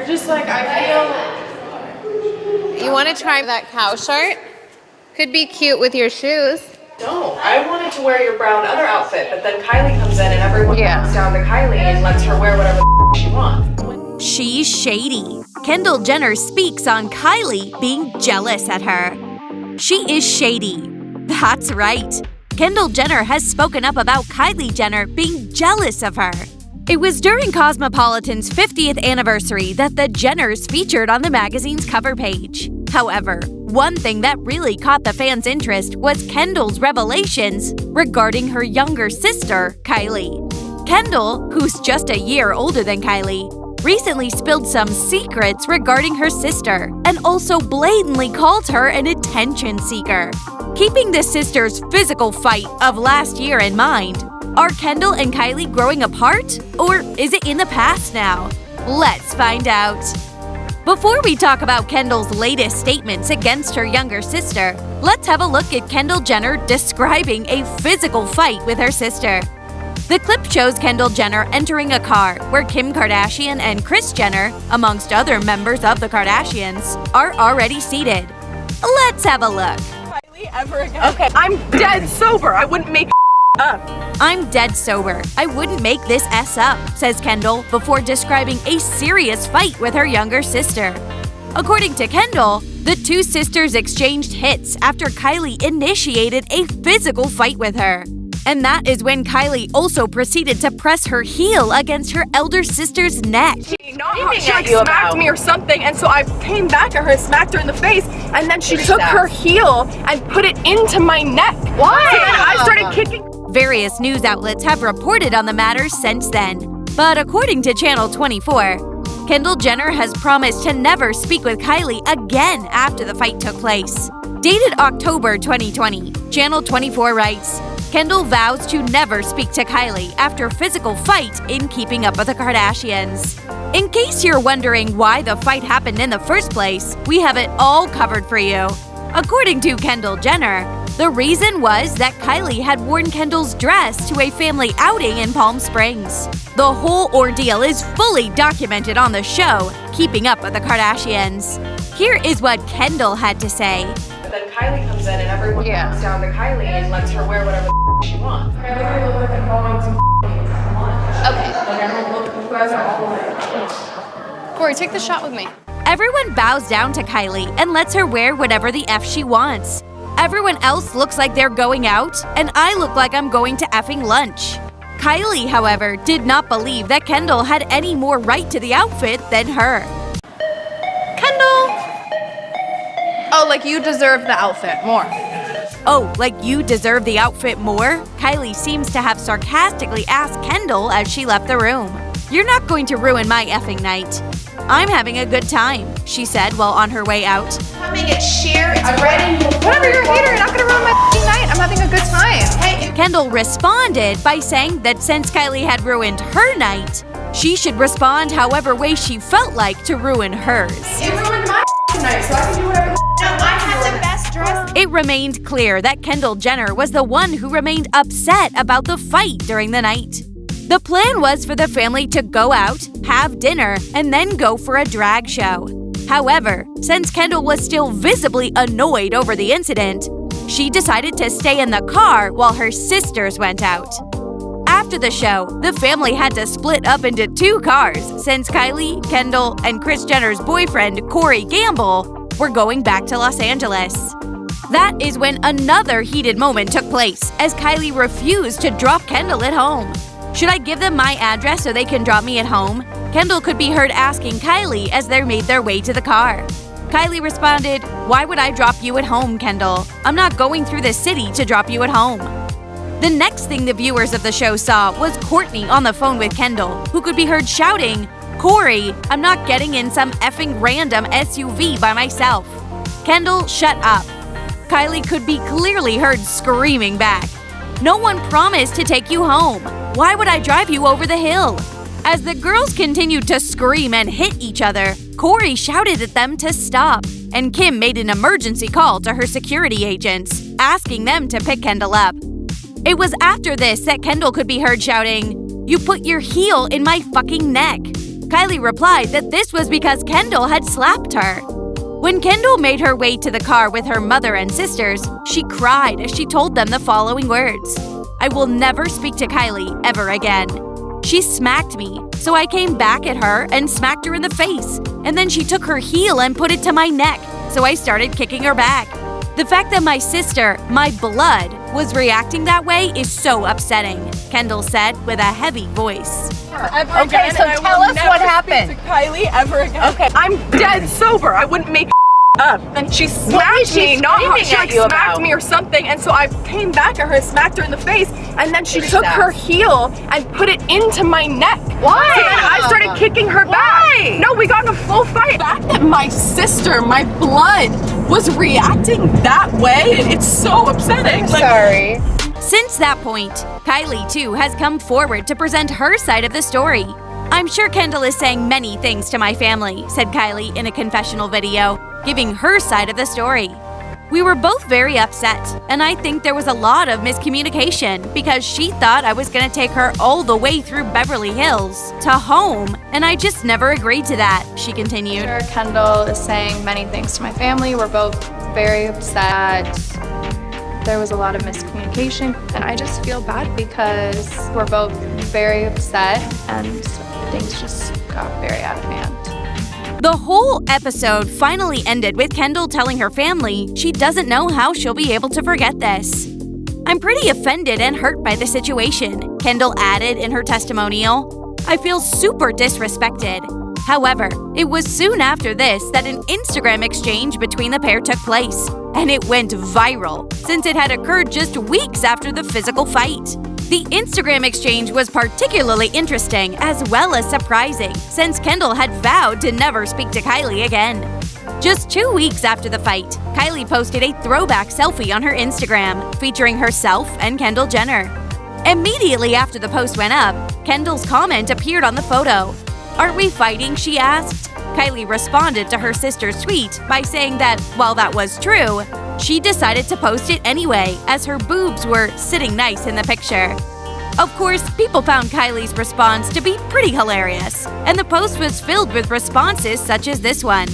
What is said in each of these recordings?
Just like I feel. You want to try that cow shirt? Could be cute with your shoes. No, I wanted to wear your brown other outfit, but then Kylie comes in and everyone comes down to Kylie and lets her wear whatever the she wants. She's shady. Kendall Jenner speaks on Kylie being jealous at her. She is shady. That's right. Kendall Jenner has spoken up about Kylie Jenner being jealous of her. It was during Cosmopolitan's 50th anniversary that the Jenners featured on the magazine's cover page. However, one thing that really caught the fans' interest was Kendall's revelations regarding her younger sister, Kylie. Kendall, who's just a year older than Kylie, recently spilled some secrets regarding her sister and also blatantly called her an attention seeker. Keeping the sisters' physical fight of last year in mind, are Kendall and Kylie growing apart, or is it in the past now? Let's find out. Before we talk about Kendall's latest statements against her younger sister, let's have a look at Kendall Jenner describing a physical fight with her sister. The clip shows Kendall Jenner entering a car where Kim Kardashian and Kris Jenner, amongst other members of the Kardashians, are already seated. Let's have a look. Kylie ever again? Okay, I'm dead sober. I wouldn't make up. I'm dead sober. I wouldn't make this S up, says Kendall before describing a serious fight with her younger sister. According to Kendall, the two sisters exchanged hits after Kylie initiated a physical fight with her. And that is when Kylie also proceeded to press her heel against her elder sister's neck. She like smacked me or something, and so I came back at her and smacked her in the face, and then she took her heel and put it into my neck. Why? So then I started kicking. Various news outlets have reported on the matter since then. But according to Channel 24, Kendall Jenner has promised to never speak with Kylie again after the fight took place. Dated October 2020, Channel 24 writes, Kendall vows to never speak to Kylie after physical fight in Keeping Up with the Kardashians. In case you're wondering why the fight happened in the first place, we have it all covered for you. According to Kendall Jenner, the reason was that Kylie had worn Kendall's dress to a family outing in Palm Springs. The whole ordeal is fully documented on the show, Keeping Up with the Kardashians. Here is what Kendall had to say. But then Kylie comes in and everyone comes down to Kylie and lets her wear whatever the she wants. I look like I'm going to lunch. Okay. Like I don't look, you guys are all like. Corey, take the shot with me. Everyone bows down to Kylie and lets her wear whatever the F she wants. Everyone else looks like they're going out, and I look like I'm going to effing lunch. Kylie, however, did not believe that Kendall had any more right to the outfit than her. Kendall! Oh, like you deserve the outfit more. Oh, like you deserve the outfit more? Kylie seems to have sarcastically asked Kendall as she left the room. You're not going to ruin my effing night. I'm having a good time, she said while on her way out. Coming at sheer, it's ready. Whatever, you're a hater, you're not gonna ruin my night. I'm having a good time. Hey. Kendall responded by saying that since Kylie had ruined her night, she should respond however way she felt like to ruin hers. It ruined my night, so I can do whatever. No, I had the best dress. It remained clear that Kendall Jenner was the one who remained upset about the fight during the night. The plan was for the family to go out, have dinner, and then go for a drag show. However, since Kendall was still visibly annoyed over the incident, she decided to stay in the car while her sisters went out. After the show, the family had to split up into two cars since Kylie, Kendall, and Kris Jenner's boyfriend, Corey Gamble, were going back to Los Angeles. That is when another heated moment took place as Kylie refused to drop Kendall at home. Should I give them my address so they can drop me at home? Kendall could be heard asking Kylie as they made their way to the car. Kylie responded, Why would I drop you at home, Kendall? I'm not going through the city to drop you at home. The next thing the viewers of the show saw was Courtney on the phone with Kendall, who could be heard shouting, Corey, I'm not getting in some effing random SUV by myself. Kendall, shut up. Kylie could be clearly heard screaming back, No one promised to take you home. Why would I drive you over the hill? As the girls continued to scream and hit each other, Corey shouted at them to stop, and Kim made an emergency call to her security agents, asking them to pick Kendall up. It was after this that Kendall could be heard shouting, You put your heel in my fucking neck. Kylie replied that this was because Kendall had slapped her. When Kendall made her way to the car with her mother and sisters, she cried as she told them the following words: "I will never speak to Kylie ever again. She smacked me, so I came back at her and smacked her in the face, and then she took her heel and put it to my neck, so I started kicking her back. The fact that my sister, my blood, was reacting that way is so upsetting," Kendall said with a heavy voice. Okay, so tell us what happened. To Kylie ever again. Okay. I'm dead sober. I wouldn't make up. And she smacked me, not how she like smacked me or something. And so I came back at her and smacked her in the face. And then she took her heel and put it into my neck. Why? So then I started kicking her back. No, we got in a full fight. The fact that my sister, my blood, was reacting that way, it's so upsetting. I'm sorry. Since that point, Kylie too has come forward to present her side of the story. "I'm sure Kendall is saying many things to my family," said Kylie in a confessional video, giving her side of the story. "We were both very upset, and I think there was a lot of miscommunication because she thought I was gonna take her all the way through Beverly Hills to home, and I just never agreed to that," she continued. Sure, Kendall is saying many things to my family. We're both very upset. There was a lot of miscommunication, and I just feel bad because we're both very upset and things just got very out of hand. The whole episode finally ended with Kendall telling her family she doesn't know how she'll be able to forget this. "I'm pretty offended and hurt by the situation," Kendall added in her testimonial. "I feel super disrespected." However, it was soon after this that an Instagram exchange between the pair took place, and it went viral since it had occurred just weeks after the physical fight. The Instagram exchange was particularly interesting as well as surprising since Kendall had vowed to never speak to Kylie again. Just 2 weeks after the fight, Kylie posted a throwback selfie on her Instagram featuring herself and Kendall Jenner. Immediately after the post went up, Kendall's comment appeared on the photo. "Aren't we fighting?" she asked. Kylie responded to her sister's tweet by saying that, while that was true, she decided to post it anyway, as her boobs were sitting nice in the picture. Of course, people found Kylie's response to be pretty hilarious, and the post was filled with responses such as this one.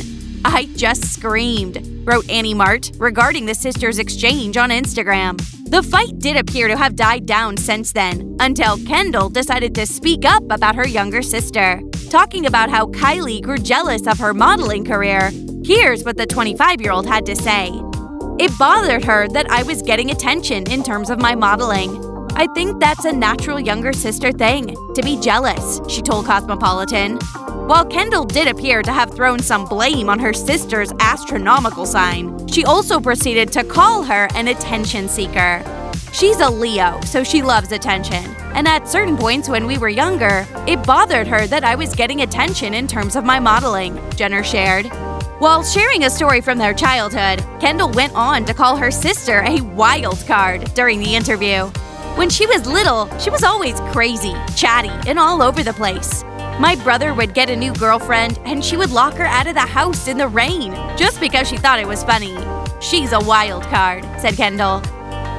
"I just screamed," wrote Annie Mart regarding the sisters' exchange on Instagram. The fight did appear to have died down since then, until Kendall decided to speak up about her younger sister. Talking about how Kylie grew jealous of her modeling career, here's what the 25-year-old had to say. "It bothered her that I was getting attention in terms of my modeling. I think that's a natural younger sister thing, to be jealous," she told Cosmopolitan. While Kendall did appear to have thrown some blame on her sister's astronomical sign, she also proceeded to call her an attention seeker. "She's a Leo, so she loves attention. And at certain points when we were younger, it bothered her that I was getting attention in terms of my modeling," Jenner shared. While sharing a story from their childhood, Kendall went on to call her sister a wild card during the interview. "When she was little, she was always crazy, chatty, and all over the place. My brother would get a new girlfriend, and she would lock her out of the house in the rain just because she thought it was funny. She's a wild card," said Kendall.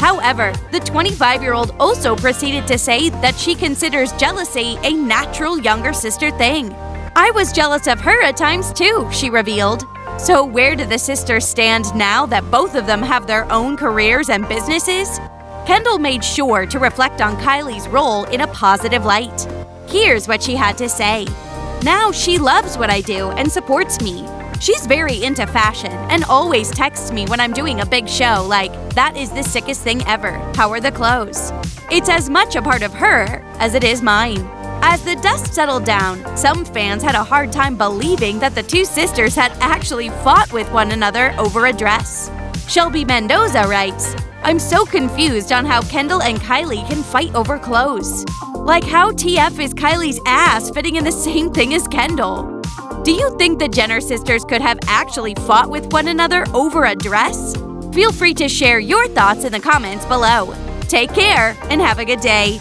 However, the 25-year-old also proceeded to say that she considers jealousy a natural younger sister thing. "I was jealous of her at times too," she revealed. So where do the sisters stand now that both of them have their own careers and businesses? Kendall made sure to reflect on Kylie's role in a positive light. Here's what she had to say. "Now she loves what I do and supports me. She's very into fashion and always texts me when I'm doing a big show like, 'That is the sickest thing ever. How are the clothes?' It's as much a part of her as it is mine." As the dust settled down, some fans had a hard time believing that the two sisters had actually fought with one another over a dress. Shelby Mendoza writes, "I'm so confused on how Kendall and Kylie can fight over clothes. Like, how TF is Kylie's ass fitting in the same thing as Kendall? Do you think the Jenner sisters could have actually fought with one another over a dress? Feel free to share your thoughts in the comments below. Take care and have a good day."